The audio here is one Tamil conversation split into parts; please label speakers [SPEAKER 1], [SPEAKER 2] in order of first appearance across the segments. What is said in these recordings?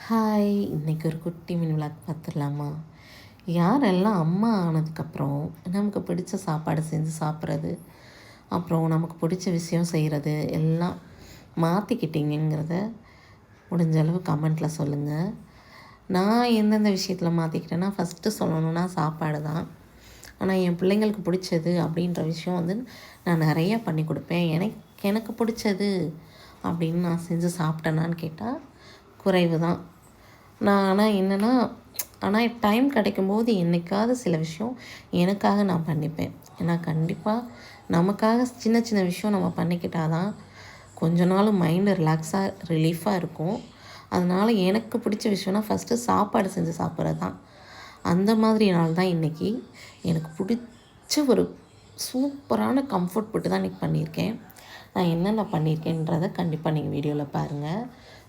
[SPEAKER 1] ஹாய், இன்றைக்கி ஒரு குட்டி மினி விளாக் பார்த்துடலாமா? யாரெல்லாம் அம்மா ஆனதுக்கப்புறம் நமக்கு பிடிச்ச சாப்பாடு செஞ்சு சாப்பிட்றது, அப்புறம் நமக்கு பிடிச்ச விஷயம் செய்கிறது எல்லாம் மாற்றிக்கிட்டீங்கிறத முடிஞ்ச அளவு கமெண்ட்டில் சொல்லுங்கள். நான் எந்தெந்த விஷயத்தில் மாற்றிக்கிட்டேன்னா, ஃபஸ்ட்டு சொல்லணுன்னா சாப்பாடு தான். ஆனால் என் பிள்ளைங்களுக்கு பிடிச்சது அப்படின்ற விஷயம் வந்து நான் நிறையா பண்ணி கொடுப்பேன். எனக்கு பிடிச்சது அப்படின்னு நான் செஞ்சு சாப்பிட்டேனான்னு கேட்டால் குறைவு தான். நான் ஆனால் டைம் கிடைக்கும்போது என்றைக்காவது சில விஷயம் எனக்காக நான் பண்ணிப்பேன். ஏன்னா கண்டிப்பாக நமக்காக சின்ன சின்ன விஷயம் நம்ம பண்ணிக்கிட்டால் தான் கொஞ்ச நாள் மைண்டு ரிலீஃபாக இருக்கும். அதனால் எனக்கு பிடிச்ச விஷயம்னா ஃபஸ்ட்டு சாப்பாடு செஞ்சு சாப்பிட்றது தான். அந்த மாதிரி நாள் தான் இன்றைக்கி எனக்கு பிடிச்ச ஒரு சூப்பரான கம்ஃபர்ட் ஃபுட்டு தான் இன்றைக்கி பண்ணியிருக்கேன். நான் என்னென்ன பண்ணியிருக்கேன்றதை கண்டிப்பாக நீங்கள் வீடியோவில் பாருங்கள்.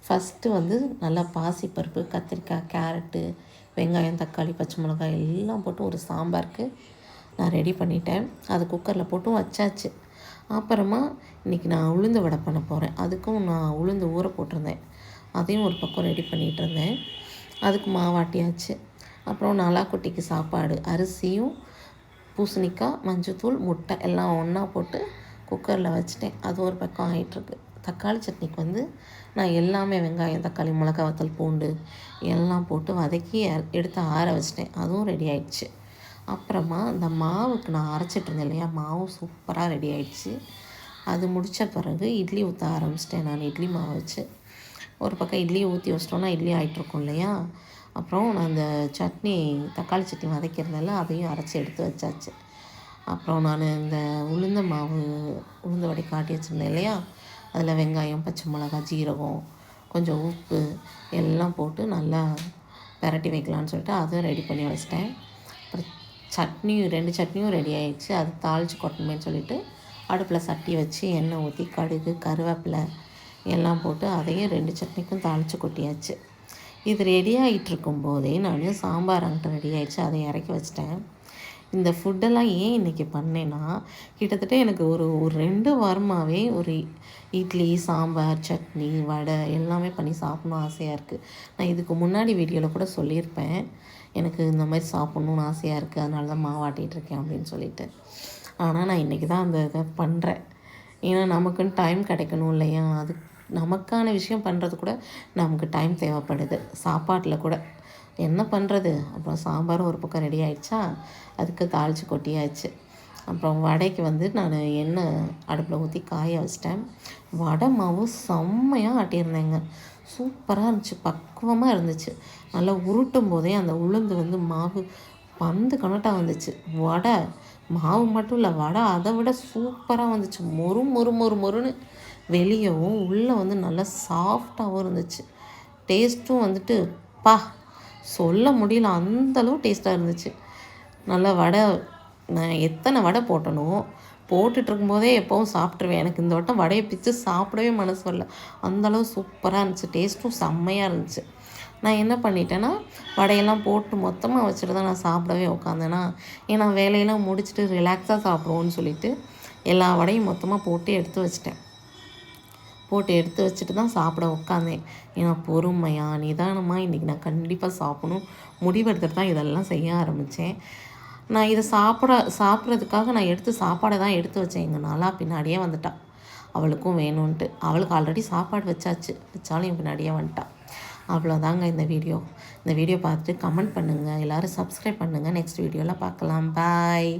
[SPEAKER 1] ஃபஸ்ட்டு வந்து நல்லா பாசிப்பருப்பு, கத்திரிக்காய், கேரட்டு, வெங்காயம், தக்காளி, பச்சை மிளகாய் எல்லாம் போட்டு ஒரு சாம்பாருக்கு நான் ரெடி பண்ணிட்டேன். அது குக்கரில் போட்டும் வச்சாச்சு. அப்புறமா இன்றைக்கி நான் உளுந்து வடை பண்ண போகிறேன். அதுக்கும் நான் உளுந்து ஊற போட்டிருந்தேன். அதையும் ஒரு பக்கம் ரெடி பண்ணிகிட்டு இருந்தேன். அதுக்கு மாவாட்டியாச்சு. அப்புறம் நல்லாக்குட்டிக்கு சாப்பாடு, அரிசியும் பூசணிக்காய், மஞ்சத்தூள், முட்டை எல்லாம் ஒன்றா போட்டு குக்கரில் வச்சுட்டேன். அது ஒரு பக்கம் ஆகிட்டுருக்கு. தக்காளி சட்னிக்கு வந்து நான் எல்லாமே வெங்காயம், தக்காளி, மிளகா வத்தல், பூண்டு எல்லாம் போட்டு வதக்கி எடுத்து ஆற வச்சிட்டேன். அதுவும் ரெடி ஆகிடுச்சு. அப்புறமா இந்த மாவுக்கு நான் அரைச்சிட்ருந்தேன் இல்லையா, மாவும் சூப்பராக ரெடி ஆகிடுச்சு. அது முடித்த பிறகு இட்லி ஊற்ற ஆரம்பிச்சிட்டேன். நான் இட்லி மாவு வச்சு ஒரு பக்கம் இட்லியை ஊற்றி வச்சிட்டோன்னா இட்லி ஆகிட்ருக்கும் இல்லையா. அப்புறம் நான் அந்த சட்னி, தக்காளி சட்னி வதக்கிறதால அதையும் அரைச்சி எடுத்து வச்சாச்சு. அப்புறம் நான் இந்த உளுந்த வடை காட்டி வச்சுருந்தேன் இல்லையா, அதில் வெங்காயம், பச்சை மிளகாய், ஜீரகம், கொஞ்சம் உப்பு எல்லாம் போட்டு நல்லா பெரட்டி வைக்கலான்னு சொல்லிட்டு அதுவும் ரெடி பண்ணி வச்சிட்டேன். அப்புறம் ரெண்டு சட்னியும் ரெடி ஆகிடுச்சு. அது தாளித்து கொட்டணுமேன்னு சொல்லிவிட்டு அடுப்பில் சட்டி வச்சு எண்ணெய் ஊற்றி கடுகு, கருவேப்பிலை எல்லாம் போட்டு அதையும் 2 சட்னிக்கும் தாளித்து கொட்டியாச்சு. இது ரெடி ஆகிட்டுருக்கும் போதே நான் சாம்பார் அங்கிட்ட ரெடி ஆகிடுச்சு, அதை இறக்கி வச்சிட்டேன். இந்த ஃபுட்டெல்லாம் ஏன் இன்றைக்கி பண்ணேன்னா, கிட்டத்தட்ட எனக்கு ஒரு 2 வாரமாகவே ஒரு இட்லி, சாம்பார், சட்னி, வடை எல்லாமே பண்ணி சாப்பிட்ணும் ஆசையாக இருக்குது. நான் இதுக்கு முன்னாடி வீடியோவில் கூட சொல்லியிருப்பேன், எனக்கு இந்த மாதிரி சாப்பிட்ணுன்னு ஆசையாக இருக்குது, அதனால தான் மாவாட்டிகிட்ருக்கேன் அப்படின்னு சொல்லிட்டு. ஆனால் நான் இன்றைக்கி தான் அந்த இதை பண்ணுறேன். ஏன்னா நமக்குன்னு டைம் கிடைக்கணும் இல்லையா, அது நமக்கான விஷயம் பண்ணுறது கூட நமக்கு டைம் தேவைப்படுது. சாப்பாட்டில் கூட என்ன பண்ணுறது. அப்புறம் சாம்பாரும் ஒரு பக்கம் ரெடி ஆகிடுச்சா, அதுக்கு தாளித்து கொட்டியாச்சு. அப்புறம் வடைக்கு வந்து நான் எண்ணெய் அடுப்பில் ஊற்றி காய வச்சிட்டேன். வடை மாவு செம்மையாக ஆட்டியிருந்தேங்க. சூப்பராக இருந்துச்சு, பக்குவமாக இருந்துச்சு. நல்லா உருட்டும் போதே அந்த உளுந்து வந்து மாவு பந்து கணட்டாக வந்துச்சு. வடை மாவு மட்டும் இல்லை, வடை அதை விட சூப்பராக வந்துச்சு. மொறுன்னு வெளியவும் உள்ளே வந்து நல்லா சாஃப்டாகவும் இருந்துச்சு. டேஸ்ட்டும் வந்துட்டு சொல்ல முடியல, அந்தளவு டேஸ்ட்டாக இருந்துச்சு. நல்லா வடை நான் எத்தனை வடை போட்டனோ, போட்டுட்ருக்கும்போதே எப்போவும் சாப்பிட்ருவேன். எனக்கு இந்த வட்டம் வடையை பிச்சு சாப்பிடவே மனசு வரல, அந்தளவு சூப்பராக இருந்துச்சு. டேஸ்ட்டும் செம்மையாக இருந்துச்சு. நான் என்ன பண்ணிட்டேன்னா, வடையெல்லாம் போட்டு மொத்தமாக வச்சுட்டு தான் நான் சாப்பிடவே உட்காந்தேன்னா, ஏன்னா வேலையெல்லாம் முடிச்சுட்டு ரிலாக்ஸாக சாப்பிடுவோன்னு சொல்லிவிட்டு எல்லா வடையும் மொத்தமாக போட்டு எடுத்து வச்சுட்டு தான் சாப்பிட உட்காந்தேன். ஏன்னா பொறுமையாக நிதானமாக இன்றைக்கி நான் கண்டிப்பாக சாப்பிடணும் முடிவெடுத்துட்டு தான் இதெல்லாம் செய்ய ஆரம்பித்தேன். நான் இதை சாப்பிட்றதுக்காக நான் சாப்பாடை தான் எடுத்து வச்சேன். எங்கள் நாளாக பின்னாடியே வந்துட்டா, அவளுக்கும் வேணும்ன்ட்டு. அவளுக்கு ஆல்ரெடி சாப்பாடு வச்சாலும் என் பின்னாடியே வந்துட்டா. அவ்வளோதாங்க இந்த வீடியோ பார்த்துட்டு கமெண்ட் பண்ணுங்கள், எல்லோரும் சப்ஸ்கிரைப் பண்ணுங்கள். நெக்ஸ்ட் வீடியோவில் பார்க்கலாம். பாய்.